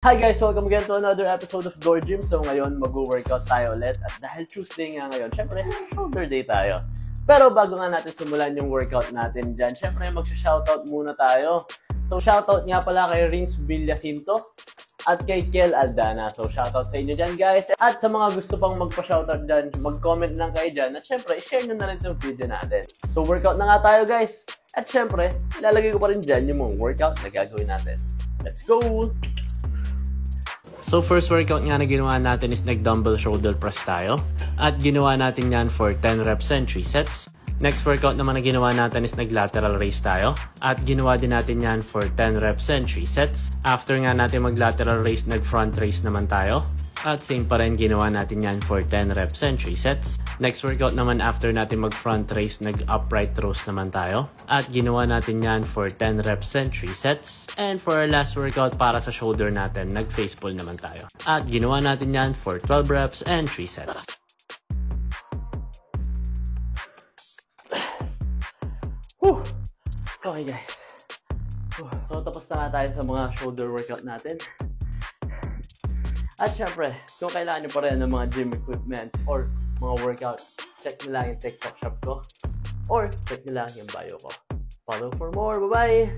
Hi guys! Welcome again to another episode of Door Gym. So ngayon, mag-workout tayo ulit. At dahil Tuesday nga ngayon, syempre, shoulder day tayo. Pero bago nga natin simulan yung workout natin dyan, syempre, mag-shoutout muna tayo. So shoutout nga pala kay Rins Villacinto at kay Kiel Aldana. So shoutout sa inyo dyan guys. At sa mga gusto pang magpa-shoutout dyan, mag-comment lang kayo dyan. At syempre, i-share nyo na rin itong video natin. So workout na nga tayo guys. At syempre, ilalagay ko pa rin dyan yung mga workout na gagawin natin. Let's go! So first workout nga na ginawa natin is nag-dumbbell shoulder press tayo. At ginawa natin yan for 10 reps and 3 sets. Next workout naman na ginawa natin is nag-lateral raise tayo. At ginawa din natin yan for 10 reps and 3 sets. After nga natin mag-lateral raise, nag-front raise naman tayo. At same pa rin ginawa natin yan for 10 reps and 3 sets. Next workout naman after natin mag-front raise, nag-upright rows naman tayo. At ginawa natin yan for 10 reps and 3 sets. And for our last workout para sa shoulder natin, nag-face pull naman tayo. At ginawa natin yan for 12 reps and 3 sets. Whew. Okay guys. So tapos na nga tayo sa mga shoulder workout natin. At syempre, kung kailangan nyo pa rin ng mga gym equipment or mga workout, check nyo lang yung TikTok shop ko or check nyo lang yung bio ko. Follow for more. Bye-bye!